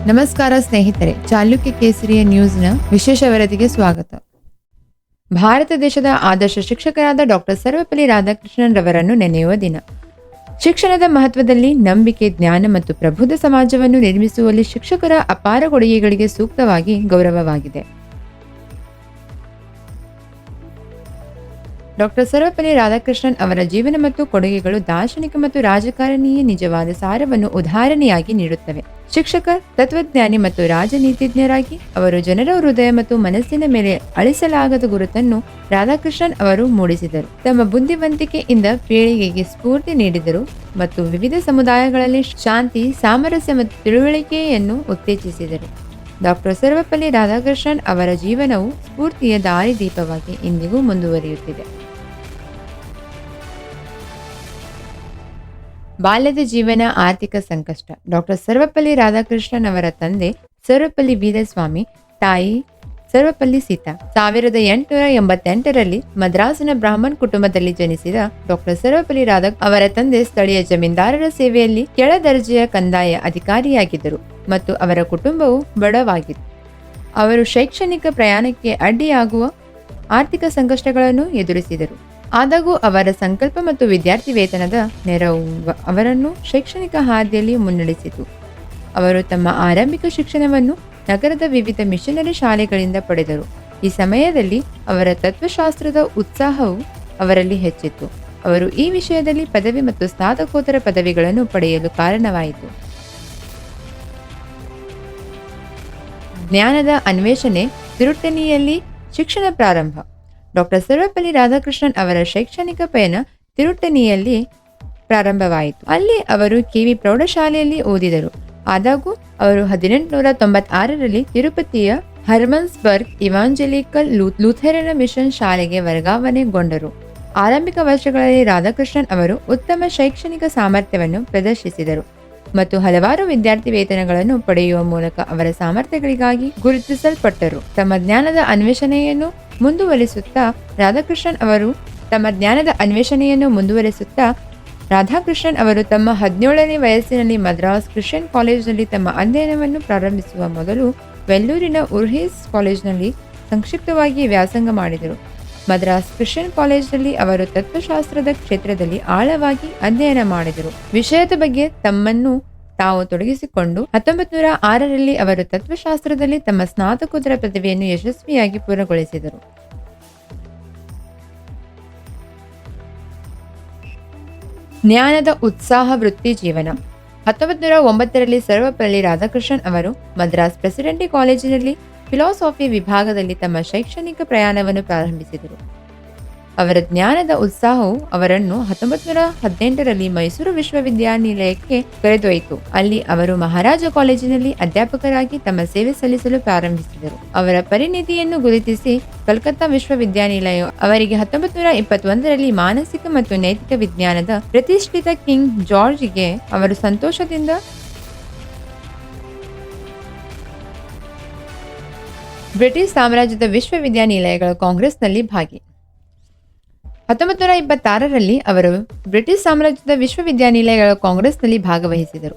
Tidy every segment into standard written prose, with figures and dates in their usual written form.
ನಮಸ್ಕಾರ ಸ್ನೇಹಿತರೆ, ಚಾಲುಕ್ಯ ಕೇಸರಿಯ ನ್ಯೂಸ್ನ ವಿಶೇಷ ವರದಿಗೆ ಸ್ವಾಗತ. ಭಾರತ ದೇಶದ ಆದರ್ಶ ಶಿಕ್ಷಕರಾದ ಡಾಕ್ಟರ್ ಸರ್ವಪಲ್ಲಿ ರಾಧಾಕೃಷ್ಣನ್ ರವರನ್ನು ನೆನೆಯುವ ದಿನ. ಶಿಕ್ಷಣದ ಮಹತ್ವದಲ್ಲಿ ನಂಬಿಕೆ, ಜ್ಞಾನ ಮತ್ತು ಪ್ರಬುದ್ಧ ಸಮಾಜವನ್ನು ನಿರ್ಮಿಸುವಲ್ಲಿ ಶಿಕ್ಷಕರ ಅಪಾರ ಕೊಡುಗೆಗಳಿಗೆ ಸೂಕ್ತವಾಗಿ ಗೌರವವಾಗಿದೆ. ಡಾಕ್ಟರ್ ಸರ್ವಪಲ್ಲಿ ರಾಧಾಕೃಷ್ಣನ್ ಅವರ ಜೀವನ ಮತ್ತು ಕೊಡುಗೆಗಳು ದಾರ್ಶನಿಕ ಮತ್ತು ರಾಜಕಾರಣೀಯ ನಿಜವಾದ ಸಾರವನ್ನು ಉದಾಹರಣೆಯಾಗಿ ನೀಡುತ್ತವೆ. ಶಿಕ್ಷಕ, ತತ್ವಜ್ಞಾನಿ ಮತ್ತು ರಾಜನೀತಿಜ್ಞರಾಗಿ ಅವರು ಜನರ ಹೃದಯ ಮತ್ತು ಮನಸ್ಸಿನ ಮೇಲೆ ಅಳಿಸಲಾಗದ ಗುರುತನ್ನು ರಾಧಾಕೃಷ್ಣನ್ ಅವರು ಮೂಡಿಸಿದರು. ತಮ್ಮ ಬುದ್ಧಿವಂತಿಕೆಯಿಂದ ಪೀಳಿಗೆಗೆ ಸ್ಫೂರ್ತಿ ನೀಡಿದರು ಮತ್ತು ವಿವಿಧ ಸಮುದಾಯಗಳಲ್ಲಿ ಶಾಂತಿ, ಸಾಮರಸ್ಯ ಮತ್ತು ತಿಳುವಳಿಕೆಯನ್ನು ಉತ್ತೇಜಿಸಿದರು. ಡಾಕ್ಟರ್ ಸರ್ವಪಲ್ಲಿ ರಾಧಾಕೃಷ್ಣನ್ ಅವರ ಜೀವನವು ಸ್ಫೂರ್ತಿಯ ದಾರಿದೀಪವಾಗಿ ಇಂದಿಗೂ ಮುಂದುವರಿಯುತ್ತಿದೆ. ಬಾಲ್ಯದ ಜೀವನ, ಆರ್ಥಿಕ ಸಂಕಷ್ಟ. ಡಾಕ್ಟರ್ ಸರ್ವಪಲ್ಲಿ ರಾಧಾಕೃಷ್ಣನ್ ಅವರ ತಂದೆ ಸರ್ವಪಲ್ಲಿ ವೀರಸ್ವಾಮಿ, ತಾಯಿ ಸರ್ವಪಲ್ಲಿ ಸೀತಾ. 1888ರಲ್ಲಿ ಮದ್ರಾಸಿನ ಬ್ರಾಹ್ಮಣ್ ಕುಟುಂಬದಲ್ಲಿ ಜನಿಸಿದ ಡಾಕ್ಟರ್ ಸರ್ವಪಲ್ಲಿ ಅವರ ತಂದೆ ಸ್ಥಳೀಯ ಜಮೀನ್ದಾರರ ಸೇವೆಯಲ್ಲಿ ಕೆಳ ದರ್ಜೆಯ ಕಂದಾಯ ಅಧಿಕಾರಿಯಾಗಿದ್ದರು ಮತ್ತು ಅವರ ಕುಟುಂಬವು ಬಡವಾಗಿತ್ತು. ಅವರು ಶೈಕ್ಷಣಿಕ ಪ್ರಯಾಣಕ್ಕೆ ಅಡ್ಡಿಯಾಗುವ ಆರ್ಥಿಕ ಸಂಕಷ್ಟಗಳನ್ನು ಎದುರಿಸಿದರು. ಆದಾಗೂ ಅವರ ಸಂಕಲ್ಪ ಮತ್ತು ವಿದ್ಯಾರ್ಥಿ ವೇತನದ ನೆರವು ಅವರನ್ನು ಶೈಕ್ಷಣಿಕ ಹಾದಿಯಲ್ಲಿ ಮುನ್ನಡೆಸಿತು. ಅವರು ತಮ್ಮ ಆರಂಭಿಕ ಶಿಕ್ಷಣವನ್ನು ನಗರದ ವಿವಿಧ ಮಿಷನರಿ ಶಾಲೆಗಳಿಂದ ಪಡೆದರು. ಈ ಸಮಯದಲ್ಲಿ ಅವರ ತತ್ವಶಾಸ್ತ್ರದ ಉತ್ಸಾಹವು ಅವರಲ್ಲಿ ಹೆಚ್ಚಿತ್ತು. ಅವರು ಈ ವಿಷಯದಲ್ಲಿ ಪದವಿ ಮತ್ತು ಸ್ನಾತಕೋತ್ತರ ಪದವಿಗಳನ್ನು ಪಡೆಯಲು ಕಾರಣವಾಯಿತು. ಜ್ಞಾನದ ಅನ್ವೇಷಣೆ. ತಿರುಟ್ಟಣಿಯಲ್ಲಿ ಶಿಕ್ಷಣ ಪ್ರಾರಂಭ. ಡಾಕ್ಟರ್ ಸರ್ವಪಲ್ಲಿ ರಾಧಾಕೃಷ್ಣನ್ ಅವರ ಶೈಕ್ಷಣಿಕ ಪಯಣ ತಿರುಟ್ಟಣಿಯಲ್ಲಿ ಪ್ರಾರಂಭವಾಯಿತು. ಅಲ್ಲಿ ಅವರು ಕೆವಿ ಪ್ರೌಢಶಾಲೆಯಲ್ಲಿ ಓದಿದರು. ಆದಾಗೂ ಅವರು 1896ರಲ್ಲಿ ತಿರುಪತಿಯ ಹರ್ಮನ್ಸ್ಬರ್ಗ್ ಇವಾಂಜೆಲಿಕಲ್ ಲೂಥೆರನ್ ಮಿಷನ್ ಶಾಲೆಗೆ ವರ್ಗಾವಣೆಗೊಂಡರು. ಆರಂಭಿಕ ವರ್ಷಗಳಲ್ಲಿ ರಾಧಾಕೃಷ್ಣನ್ ಅವರು ಉತ್ತಮ ಶೈಕ್ಷಣಿಕ ಸಾಮರ್ಥ್ಯವನ್ನು ಪ್ರದರ್ಶಿಸಿದರು ಮತ್ತು ಹಲವಾರು ವಿದ್ಯಾರ್ಥಿ ವೇತನಗಳನ್ನು ಪಡೆಯುವ ಮೂಲಕ ಅವರ ಸಾಮರ್ಥ್ಯಗಳಿಗಾಗಿ ಗುರುತಿಸಲ್ಪಟ್ಟರು. ತಮ್ಮ ಜ್ಞಾನದ ಅನ್ವೇಷಣೆಯನ್ನು ಮುಂದುವರಿಸುತ್ತಾ ರಾಧಾಕೃಷ್ಣನ್ ಅವರು ತಮ್ಮ 17ನೇ ವಯಸ್ಸಿನಲ್ಲಿ ಮದ್ರಾಸ್ ಕ್ರಿಶ್ಚಿಯನ್ ಕಾಲೇಜಿನಲ್ಲಿ ತಮ್ಮ ಅಧ್ಯಯನವನ್ನು ಪ್ರಾರಂಭಿಸುವ ಮೊದಲು ವೆಲ್ಲೂರಿನ ಉರ್ಹಿಸ್ ಕಾಲೇಜಿನಲ್ಲಿ ಸಂಕ್ಷಿಪ್ತವಾಗಿ ವ್ಯಾಸಂಗ ಮಾಡಿದರು. ಮದ್ರಾಸ್ ಕ್ರಿಶ್ಚಿಯನ್ ಕಾಲೇಜಿನಲ್ಲಿ ಅವರು ತತ್ವಶಾಸ್ತ್ರದ ಕ್ಷೇತ್ರದಲ್ಲಿ ಆಳವಾಗಿ ಅಧ್ಯಯನ ಮಾಡಿದರು. ವಿಷಯದ ಬಗ್ಗೆ ತಮ್ಮನ್ನು ತಾವು ತೊಡಗಿಸಿಕೊಂಡು 1906ರಲ್ಲಿ ಅವರು ತತ್ವಶಾಸ್ತ್ರದಲ್ಲಿ ತಮ್ಮ ಸ್ನಾತಕೋತ್ತರ ಪದವಿಯನ್ನು ಯಶಸ್ವಿಯಾಗಿ ಪೂರ್ಣಗೊಳಿಸಿದರು. ಜ್ಞಾನದ ಉತ್ಸಾಹ. ವೃತ್ತಿ ಜೀವನ. 1909ರಲ್ಲಿ ಸರ್ವಪಲ್ಲಿ ರಾಧಾಕೃಷ್ಣನ್ ಅವರು ಮದ್ರಾಸ್ ಪ್ರೆಸಿಡೆಂಟಿ ಕಾಲೇಜಿನಲ್ಲಿ ಫಿಲಾಸಫಿ ವಿಭಾಗದಲ್ಲಿ ತಮ್ಮ ಶೈಕ್ಷಣಿಕ ಪ್ರಯಾಣವನ್ನು ಪ್ರಾರಂಭಿಸಿದರು. ಅವರ ಜ್ಞಾನದ ಉತ್ಸಾಹವು ಅವರನ್ನು 1918ರಲ್ಲಿ ಮೈಸೂರು ವಿಶ್ವವಿದ್ಯಾನಿಲಯಕ್ಕೆ ಕರೆದೊಯ್ಯಿತು. ಅಲ್ಲಿ ಅವರು ಮಹಾರಾಜ ಕಾಲೇಜಿನಲ್ಲಿ ಅಧ್ಯಾಪಕರಾಗಿ ತಮ್ಮ ಸೇವೆ ಸಲ್ಲಿಸಲು ಪ್ರಾರಂಭಿಸಿದರು. ಅವರ ಪರಿಣಿತಿಯನ್ನು ಗುರುತಿಸಿ ಕಲ್ಕತ್ತಾ ವಿಶ್ವವಿದ್ಯಾನಿಲಯವು ಅವರಿಗೆ 1921ರಲ್ಲಿ ಮಾನಸಿಕ ಮತ್ತು ನೈತಿಕ ವಿಜ್ಞಾನದ ಪ್ರತಿಷ್ಠಿತ ಕಿಂಗ್ ಜಾರ್ಜ್ಗೆ ಅವರು ಸಂತೋಷದಿಂದ ಬ್ರಿಟಿಷ್ ಸಾಮ್ರಾಜ್ಯದ ವಿಶ್ವವಿದ್ಯಾನಿಲಯಗಳ ಕಾಂಗ್ರೆಸ್ನಲ್ಲಿ ಭಾಗಿ. 1926ರಲ್ಲಿ ಅವರು ಬ್ರಿಟಿಷ್ ಸಾಮ್ರಾಜ್ಯದ ವಿಶ್ವವಿದ್ಯಾನಿಲಯಗಳ ಕಾಂಗ್ರೆಸ್ನಲ್ಲಿ ಭಾಗವಹಿಸಿದರು.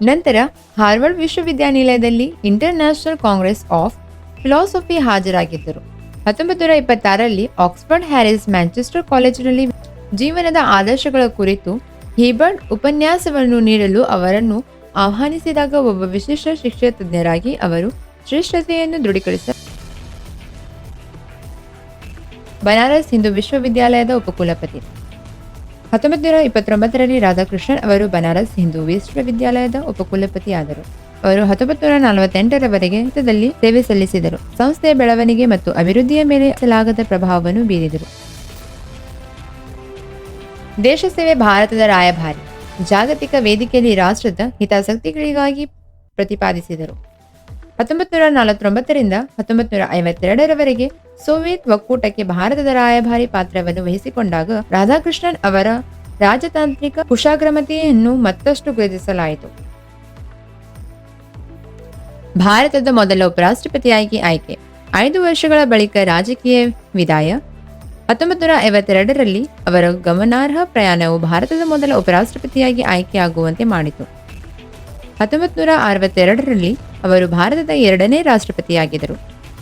ನಂತರ ಹಾರ್ವರ್ಡ್ ವಿಶ್ವವಿದ್ಯಾನಿಲಯದಲ್ಲಿ ಇಂಟರ್ನ್ಯಾಷನಲ್ ಕಾಂಗ್ರೆಸ್ ಆಫ್ ಫಿಲಾಸಫಿ ಹಾಜರಾಗಿದ್ದರು. 1926ರಲ್ಲಿ ಆಕ್ಸ್ಫರ್ಡ್ ಹ್ಯಾರಿಸ್ ಮ್ಯಾಂಚೆಸ್ಟರ್ ಕಾಲೇಜಿನಲ್ಲಿ ಜೀವನದ ಆದರ್ಶಗಳ ಕುರಿತು ಹೀಬರ್ಟ್ ಉಪನ್ಯಾಸವನ್ನು ನೀಡಲು ಅವರನ್ನು ಆಹ್ವಾನಿಸಿದಾಗ ಒಬ್ಬ ವಿಶಿಷ್ಟ ಶಿಕ್ಷಣ ತಜ್ಞರಾಗಿ ಅವರು ಶ್ರೇಷ್ಠತೆಯನ್ನು ದೃಢೀಕರಿಸಿದರು. ಬನಾರಸ್ ಹಿಂದೂ ವಿಶ್ವವಿದ್ಯಾಲಯದ ಉಪಕುಲಪತಿ. 1929ರಲ್ಲಿ ರಾಧಾಕೃಷ್ಣನ್ ಅವರು ಬನಾರಸ್ ಹಿಂದೂ ವಿಶ್ವವಿದ್ಯಾಲಯದ ಉಪಕುಲಪತಿಯಾದರು. ಅವರು 1948ರವರೆಗೆ ದಲ್ಲಿ ಸೇವೆ ಸಲ್ಲಿಸಿದರು. ಸಂಸ್ಥೆಯ ಬೆಳವಣಿಗೆ ಮತ್ತು ಅಭಿವೃದ್ಧಿಯ ಮೇಲೆ ಸಲಾಗದ ಪ್ರಭಾವವನ್ನು ಬೀರಿದರು. ದೇಶ ಸೇವೆ. ಭಾರತದ ರಾಯಭಾರಿ. ಜಾಗತಿಕ ವೇದಿಕೆಯಲ್ಲಿ ರಾಷ್ಟ್ರದ ಹಿತಾಸಕ್ತಿಗಳಿಗಾಗಿ ಪ್ರತಿಪಾದಿಸಿದರು. 1949ರಿಂದ 1952ರವರೆಗೆ ಸೋವಿಯತ್ ಒಕ್ಕೂಟಕ್ಕೆ ಭಾರತದ ರಾಯಭಾರಿ ಪಾತ್ರವನ್ನು ವಹಿಸಿಕೊಂಡಾಗ ರಾಧಾಕೃಷ್ಣನ್ ಅವರ ರಾಜತಾಂತ್ರಿಕ ಕುಶಾಗ್ರಮತೆಯನ್ನು ಮತ್ತಷ್ಟು ಗುರುತಿಸಲಾಯಿತು. ಭಾರತದ ಮೊದಲ ಉಪರಾಷ್ಟ್ರಪತಿಯಾಗಿ ಆಯ್ಕೆ. 5 ವರ್ಷಗಳ ಬಳಿಕ ರಾಜಕೀಯ ವಿದಾಯ. 1952ರಲ್ಲಿ ಅವರ ಗಮನಾರ್ಹ ಪ್ರಯಾಣವು ಭಾರತದ ಮೊದಲ ಉಪರಾಷ್ಟ್ರಪತಿಯಾಗಿ ಆಯ್ಕೆಯಾಗುವಂತೆ ಮಾಡಿತು. 1962ರಲ್ಲಿ ಅವರು ಭಾರತದ 2ನೇ ರಾಷ್ಟ್ರಪತಿಯಾಗಿದ್ದರು.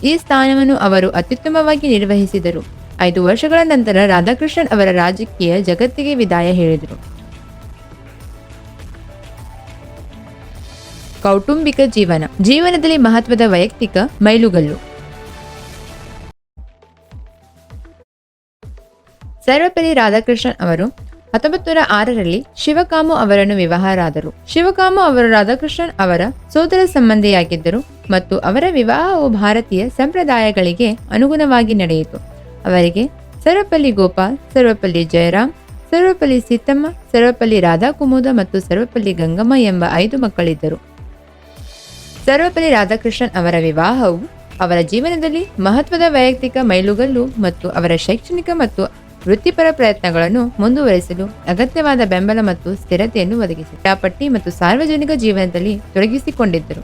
ಈ ಸ್ಥಾನವನ್ನು ಅವರು ಅತ್ಯುತ್ತಮವಾಗಿ ನಿರ್ವಹಿಸಿದರು. 5 ವರ್ಷಗಳ ನಂತರ ರಾಧಾಕೃಷ್ಣನ್ ಅವರ ರಾಜಕೀಯ ಜಗತ್ತಿಗೆ ವಿದಾಯ ಹೇಳಿದರು. ಕೌಟುಂಬಿಕ ಜೀವನದಲ್ಲಿ ಮಹತ್ವದ ವೈಯಕ್ತಿಕ ಮೈಲುಗಲ್ಲು. ಸರ್ವಪಲ್ಲಿ ರಾಧಾಕೃಷ್ಣನ್ ಅವರು 1906ರಲ್ಲಿ ಶಿವಕಾಮು ಅವರನ್ನು ವಿವಾಹರಾದರು. ಶಿವಕಾಮು ಅವರು ರಾಧಾಕೃಷ್ಣನ್ ಅವರ ಸೋದರ ಸಂಬಂಧಿಯಾಗಿದ್ದರು ಮತ್ತು ಅವರ ವಿವಾಹವು ಭಾರತೀಯ ಸಂಪ್ರದಾಯಗಳಿಗೆ ಅನುಗುಣವಾಗಿ ನಡೆಯಿತು. ಅವರಿಗೆ ಸರ್ವಪಲ್ಲಿ ಗೋಪಾಲ್, ಸರ್ವಪಲ್ಲಿ ಜಯರಾಮ್, ಸರ್ವಪಲ್ಲಿ ಸೀತಮ್ಮ, ಸರ್ವಪಲ್ಲಿ ರಾಧಾ ಕುಮುದ ಮತ್ತು ಸರ್ವಪಲ್ಲಿ ಗಂಗಮ್ಮ ಎಂಬ 5 ಮಕ್ಕಳಿದ್ದರು. ಸರ್ವಪಲ್ಲಿ ರಾಧಾಕೃಷ್ಣನ್ ಅವರ ವಿವಾಹವು ಅವರ ಜೀವನದಲ್ಲಿ ಮಹತ್ವದ ವೈಯಕ್ತಿಕ ಮೈಲುಗಲ್ಲು ಮತ್ತು ಅವರ ಶೈಕ್ಷಣಿಕ ಮತ್ತು ವೃತ್ತಿಪರ ಪ್ರಯತ್ನಗಳನ್ನು ಮುಂದುವರಿಸಲು ಅಗತ್ಯವಾದ ಬೆಂಬಲ ಮತ್ತು ಸ್ಥಿರತೆಯನ್ನು ಒದಗಿಸಿ ಕ್ರೀಡಾಪಟ್ಟಿ ಮತ್ತು ಸಾರ್ವಜನಿಕ ಜೀವನದಲ್ಲಿ ತೊಡಗಿಸಿಕೊಂಡಿದ್ದರು.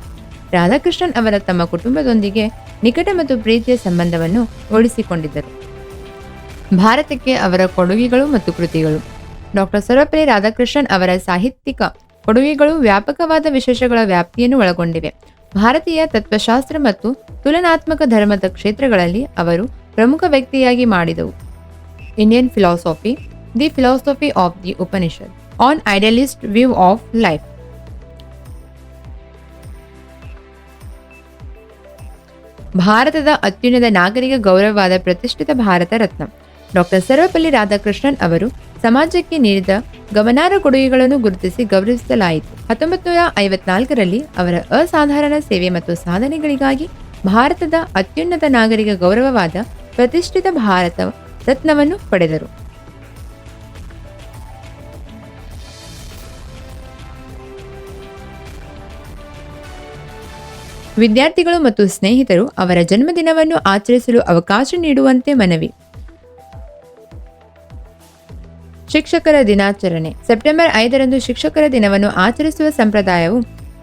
ರಾಧಾಕೃಷ್ಣನ್ ಅವರ ತಮ್ಮ ಕುಟುಂಬದೊಂದಿಗೆ ನಿಕಟ ಮತ್ತು ಪ್ರೀತಿಯ ಸಂಬಂಧವನ್ನು ಉಳಿಸಿಕೊಂಡಿದ್ದರು. ಭಾರತಕ್ಕೆ ಅವರ ಕೊಡುಗೆಗಳು ಮತ್ತು ಕೃತಿಗಳು. ಡಾಕ್ಟರ್ ಸರ್ವಪಲ್ಲಿ ರಾಧಾಕೃಷ್ಣನ್ ಅವರ ಸಾಹಿತ್ಯಿಕ ಕೊಡುಗೆಗಳು ವ್ಯಾಪಕವಾದ ವಿಶೇಷಗಳ ವ್ಯಾಪ್ತಿಯನ್ನು ಒಳಗೊಂಡಿವೆ. ಭಾರತೀಯ ತತ್ವಶಾಸ್ತ್ರ ಮತ್ತು ತುಲನಾತ್ಮಕ ಧರ್ಮದ ಕ್ಷೇತ್ರಗಳಲ್ಲಿ ಅವರು ಪ್ರಮುಖ ವ್ಯಕ್ತಿಯಾಗಿ ಮಾಡಿದವು. Indian philosophy, the philosophy of the Upanishad, an idealist view of life. ಭಾರತದ ಅತ್ಯುನ್ನತ ನಾಗರಿಕ ಗೌರವವಾದ ಪ್ರತಿಷ್ಠಿತ ಭಾರತ ರತ್ನ. ಡಾಕ್ಟರ್ ಸರ್ವಪಲ್ಲಿ ರಾಧಾಕೃಷ್ಣನ್ ಅವರು ಸಮಾಜಕ್ಕೆ ನೀಡಿದ ಗಮನಾರ್ಹ ಕೊಡುಗೆಗಳನ್ನು ಗುರುತಿಸಿ ಗೌರವಿಸಲಾಯಿತು. 1954ರಲ್ಲಿ ಅವರ ಅಸಾಧಾರಣ ಸೇವೆ ಮತ್ತು ಸಾಧನೆಗಳಿಗಾಗಿ ಭಾರತದ ಅತ್ಯುನ್ನತ ನಾಗರಿಕ ಗೌರವವಾದ ಪ್ರತಿಷ್ಠಿತ ಭಾರತ ರತ್ನವನ್ನು ಪಡೆದರು. ವಿದ್ಯಾರ್ಥಿಗಳು ಮತ್ತು ಸ್ನೇಹಿತರು ಅವರ ಜನ್ಮದಿನವನ್ನು ಆಚರಿಸಲು ಅವಕಾಶ ನೀಡುವಂತೆ ಮನವಿ. ಶಿಕ್ಷಕರ ದಿನಾಚರಣೆ. ಸೆಪ್ಟೆಂಬರ್ 5ರಂದು ಶಿಕ್ಷಕರ ದಿನವನ್ನು ಆಚರಿಸುವ ಸಂಪ್ರದಾಯವು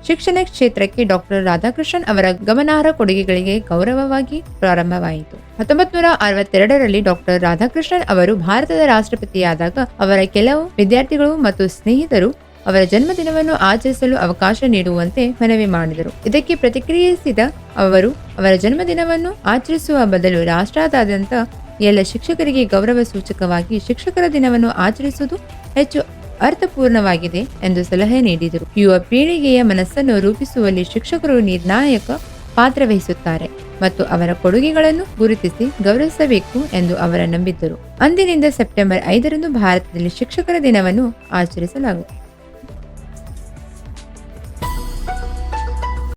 ಶಿಕ್ಷಣ ಕ್ಷೇತ್ರಕ್ಕೆ ಡಾಕ್ಟರ್ ರಾಧಾಕೃಷ್ಣನ್ ಅವರ ಗಮನಾರ್ಹ ಕೊಡುಗೆಗಳಿಗೆ ಗೌರವವಾಗಿ ಪ್ರಾರಂಭವಾಯಿತು. 1962ರಲ್ಲಿ ಡಾಕ್ಟರ್ ರಾಧಾಕೃಷ್ಣನ್ ಅವರು ಭಾರತದ ರಾಷ್ಟ್ರಪತಿಯಾದಾಗ ಅವರ ಕೆಲವು ವಿದ್ಯಾರ್ಥಿಗಳು ಮತ್ತು ಸ್ನೇಹಿತರು ಅವರ ಜನ್ಮದಿನವನ್ನು ಆಚರಿಸಲು ಅವಕಾಶ ನೀಡುವಂತೆ ಮನವಿ ಮಾಡಿದರು. ಇದಕ್ಕೆ ಪ್ರತಿಕ್ರಿಯಿಸಿದ ಅವರು ಅವರ ಜನ್ಮದಿನವನ್ನು ಆಚರಿಸುವ ಬದಲು ರಾಷ್ಟ್ರಾದ್ಯಂತ ಎಲ್ಲ ಶಿಕ್ಷಕರಿಗೆ ಗೌರವ ಸೂಚಕವಾಗಿ ಶಿಕ್ಷಕರ ದಿನವನ್ನು ಆಚರಿಸುವುದು ಹೆಚ್ಚು ಅರ್ಥಪೂರ್ಣವಾಗಿದೆ ಎಂದು ಸಲಹೆ ನೀಡಿದರು. ಯುವ ಪೀಳಿಗೆಯ ಮನಸ್ಸನ್ನು ರೂಪಿಸುವಲ್ಲಿ ಶಿಕ್ಷಕರು ನಿರ್ಣಾಯಕ ಪಾತ್ರ ವಹಿಸುತ್ತಾರೆ ಮತ್ತು ಅವರ ಕೊಡುಗೆಗಳನ್ನು ಗುರುತಿಸಿ ಗೌರವಿಸಬೇಕು ಎಂದು ಅವರು ನಂಬಿದ್ದರು. ಅಂದಿನಿಂದ ಸೆಪ್ಟೆಂಬರ್ 5ರಂದು ಭಾರತದಲ್ಲಿ ಶಿಕ್ಷಕರ ದಿನವನ್ನು ಆಚರಿಸಲಾಗುತ್ತದೆ.